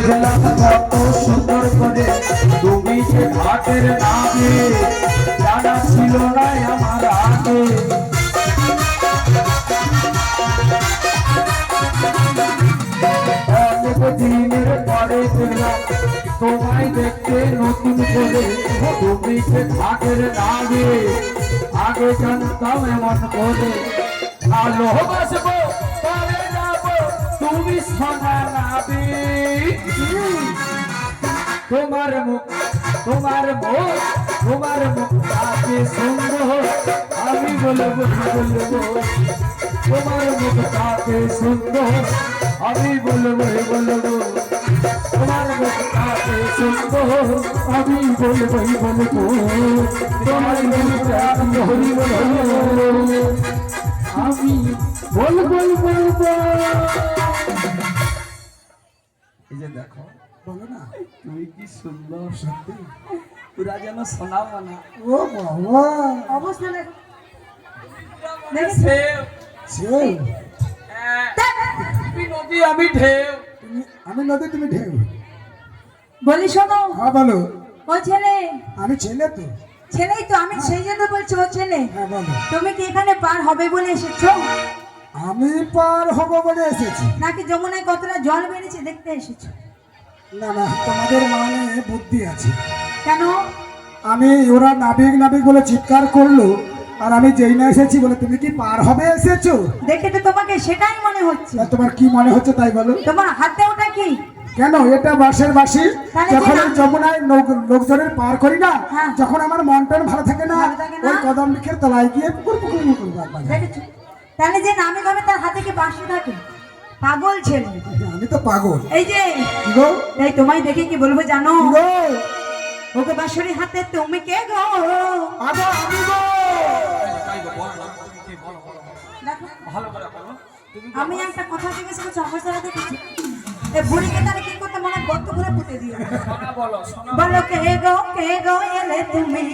দেখলাম কত সুন্দর করে তুমি যে ঘাটের নামে, জানা ছিল না আমার আগে। অনেক দিনের পরে পেলাম তোমায় দেখতে নতুন করে, তুমি যে ঘাটের নামে, আগে জানতাম এমন করে। ভালোবাসবো তবে যাবো তুমি সোনা নাবি, তোমার মুখ তোমার মুখ তোমার মুখ তাকে সুন্দর, আমি বলবো বলবো তোমার মুখ তাকে সুন্দর, আমি বলবো বলবো তোমার মুখ তাকে সুন্দর, আমি বলবো বলবো তোমার মুখ তাকে হরি বলবো, আমি বলবো বলবো। এই যে দেখো, বলো না, তুমি কি সুন্দর সত্যি, পুরা যেন শোনাও না। ও বাবা, অবস্থা নদী আমি ঢেউ, আমি নদী তুমি ঢেউ। বলি শোনো। হ্যাঁ বলো। ও ছেলে, আমি ছেলে তো। ছেলেই তো, আমি সেই জন্য বলছি ও ছেলে। হ্যাঁ বলো। তুমি কি এখানে পার হবে বলে এসেছো? আমি পার হব বলে এসেছি, নাকি যমুনায় কতটা জল বেড়েছে দেখতে এসেছো? না না, তোমাদের মানে বুদ্ধি আছে। কেন? আমি ওরা নাবিক নাবিক বলে চিৎকার করলো, আর আমি যেই না এসেছি বলে তুমি কি পার হবে এসেছো? দেখে তো তোমাকে সেটাই মনে হচ্ছে। তা তোমার কি মনে হচ্ছে তাই বলো। তোমার হাতে ওটা কি? কেন? এটা বাঁশের বাঁশি। তাহলে যখন কি আমি যমুনায় লোকজনের পার করি না, হ্যাঁ। যখন আমার মন টন ভালো থাকে না, ভালো থাকে না? ওই কদম বৃক্ষের তলায় গিয়ে পুকুর পুকুর পুকুর বাজাই। দেখেছো? তাহলে যে নামে গামে তার হাতে কি বাঁশি থাকে? পাগল ছেলে। আমি তো পাগল। এই যে কি গো? এই তোমায় দেখে কি বলবো জানো? কি গো? ওকে বাঁশির হাতে তুমি কে গো? আগো আমি গো। দেখো, ভালো করে বলো। আমি একটা কথা জিজ্ঞেস করছি, আমার সাথে দেখেছি এই বুড়িকে তাহলে কি করতে মনে গর্ত করে পুঁতে দিও। শোনা বলো, শোনা বলো কে গো এলে তুমি?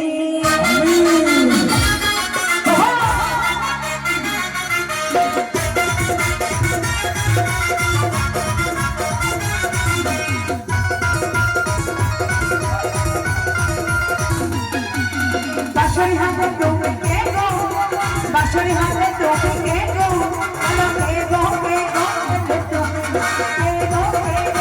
বাঁশির হাতে তুমি কে গো? বাঁশির হাতে তুমি কে গো? বলো কে গো এলে তুমি? কে গো এলে তুমি?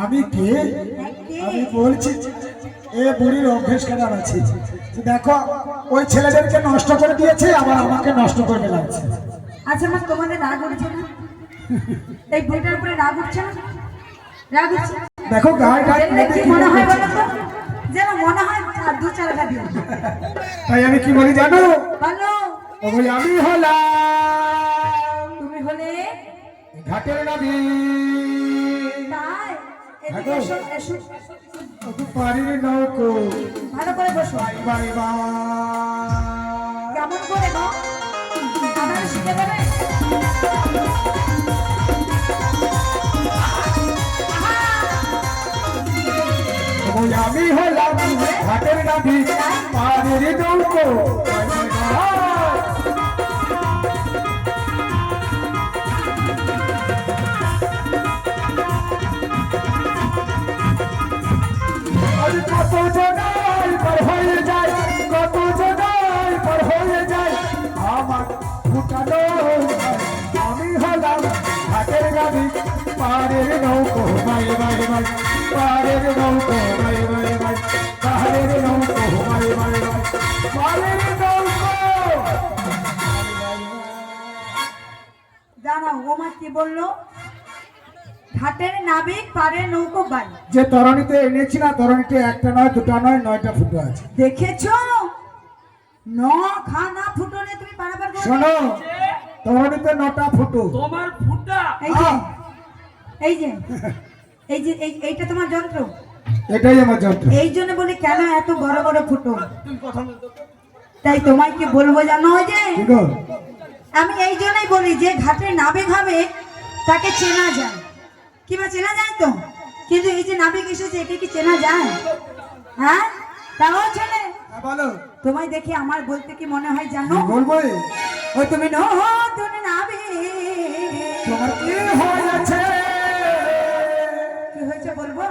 আমি কে? আমি বলছি এ বুড়ির অভ্যেস কেন আছে। দেখো ওই ছেলেদেরকে নষ্ট করে দিয়েছে, আবার আমাকে নষ্ট করে লাগছে। আচ্ছা মা, তোমাদের রাগ উঠছে না? এই বইটার উপরে রাগ উঠছে না? রাগ উঠছে? দেখো গায়ে গায়ে কি মনে হয় বলো তো? যেন মনে হয় আর দু চার গাদি। তাই আমি কি বলি জানো? বলো। ওই আমি হলাম, তুমি হলে ঘাটের নাবি। তাই এদিকে এসো, এসো। পারির নৌকো ভালো করে বসো। Bye bye bye. কেমন করে গো? আমাকে শিখে দেবে? ওই আমি হলাম ঘাটের নাবি, পারির নৌকো বাই বাই বাই। কত জনাই পার হয়ে যায় নৌকো মাই মাই মাই পাহাড়ের নৌকো মাই মাই মাই পাহাড়ের নৌকো মাই মাই মাই পাহাড়ের নৌকো। দাঁড়াও, ওমা কি বললো? ঘাটের নাবিক পারে নৌকো বাই। যে তরণীতে এনেছি না, তরণীতে একটা নয় দুটা নয় 9টা ফুটো আছে। দেখেছো? খানা ফুটনে তুমি পারাবার করবে? শোনো, তরণীতে 9টা ফুটো। তোমার ফুটা এই যে এই যে এই যে এইটা তোমার যন্ত্র। এটাই আমার যন্ত্র। এই জন্য বলি কেন এত বড় বড় ফুটো? তুমি কথা বলতো তাই তোমায় কি বলবো জানো? ওই যে কি গো? আমি এই জন্যই বলি যে ঘাটে নাবিক হবে তাকে চেনা যায়, কিংবা চেনা যায় তো, কিন্তু এই যে নাবিক এসেছে একে কি চেনা যায়? হ্যাঁ, তাও ছেলে হ্যাঁ, বলো। তোমায় দেখে আমার বলতে কি মনে হয় জানো? কি বলবো? ও তুমি নতুন নাবিক। তোমার কি হয়েছে? কি হয়েছে বলবো?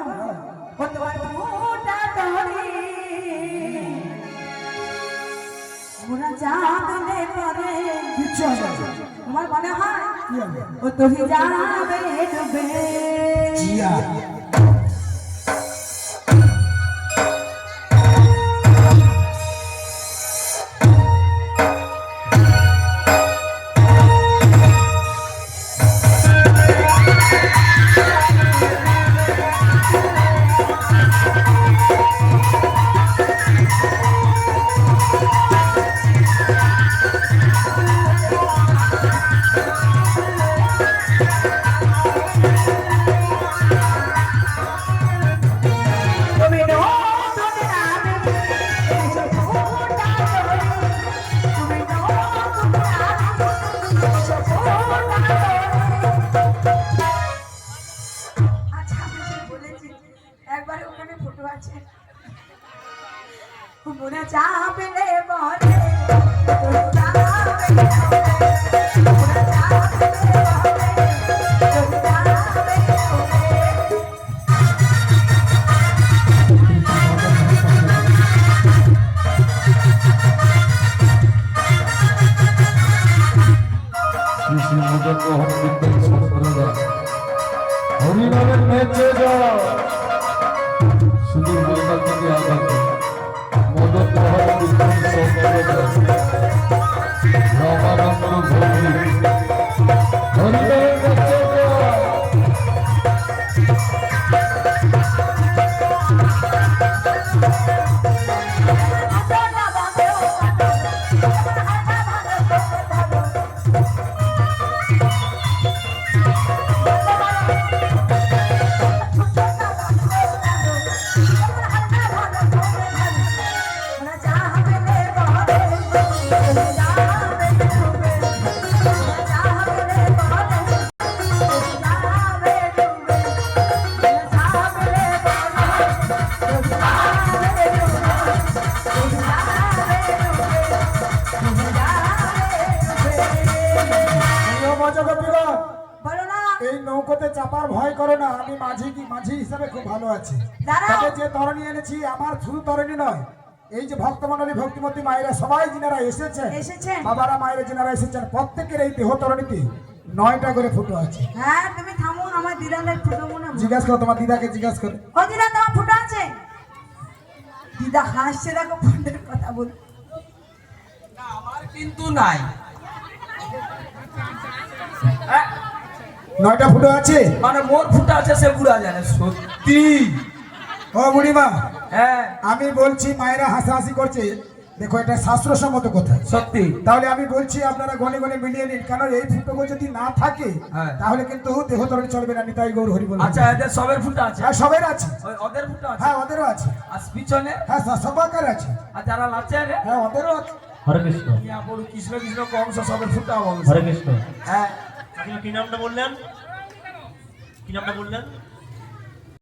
ও তোমার ফুটা তরি মোরা যাবে পরে। কিচ্ছু হবে না। তোমার মনে হয় কি হবে? ও তুমি যাবে ডুবে। জিয়া। তুমি নতুন নাবিক এসো ফুটা তরি। তুমি নতুন নাবিক এসো ফুটা তরি। আচ্ছা, আমি যে বলেছি একবারে ওখানে ফটো আছে। মোরা যাবে বলে তোর যাবে বলে। মোরা যাবে বলে তোর যাবে বলে। কৃষ্ণ মদন মোহন বিদ্যান সফলদা হরিনামের নেচে যাও সুদূর বৈকাল থেকে আগত মদন মোহন বিদ্যান সফলদা রামানন্দ ভক্তি হরিনামের নেচে যাও। বলো না। এই নৌকোতে চাপার ভয় করো না, আমি মাঝি হিসাবে খুব ভালো আছি। দাঁড়াও। তবে যে তরণী এনেছি আমার শুধু তরণী নয়, এই যে ভক্তমণ্ডলী ভক্তিমতী মায়েরা সবাই যিনারা এসেছেন, এসেছেন? বাবারা মায়েরা যিনারা এসেছেন, প্রত্যেকের এই দেহ তরণীতে 9টা করে ফুটো আছে। হ্যাঁ, তুমি থামো, আমার দিদাদের ফুটো মনে হয়। জিজ্ঞাসা করো, তোমার দিদাকে জিজ্ঞাসা করো। ও দিদা, তোমার ফুটো আছে? দিদা হাসছে, দেখো ফুটের কথা বল। আমার কিন্তু নাই। 9টা ফুটো আছে? মানে মোর ফুটা আছে সে বুড়া জানে। সত্যি? ও বুড়িমা, হ্যাঁ আমি বলছি, মায়েরা হাসাহাসি করছে, দেখো এটা শাস্ত্রসম্মত কথা। সত্যি। তাহলে আমি বলছি আপনারা গনে গনে মিলিয়ে নিন, কারণ এই ফুটো যদি না থাকে হ্যাঁ। তাহলে কিন্তু দেহ তরণী চলবে না। নিতাই গৌর হরি বল। আচ্ছা, এদের সবের ফুটা আছে? হ্যাঁ, সবের আছে। ওদের ফুটা আছে? হ্যাঁ, ওদেরও আছে। আর পিছনে? হ্যাঁ, সবাকার আছে। আর যারা নাচে রে? হ্যাঁ, ওদেরও আছে। হরে কৃষ্ণ। ইয়া বড় কৃষ্ণ কৃষ্ণ কংস সবের ফুটা হবে। হরে কৃষ্ণ। হ্যাঁ, আপনি কি নামটা বললেন? কি নামটা বললেন?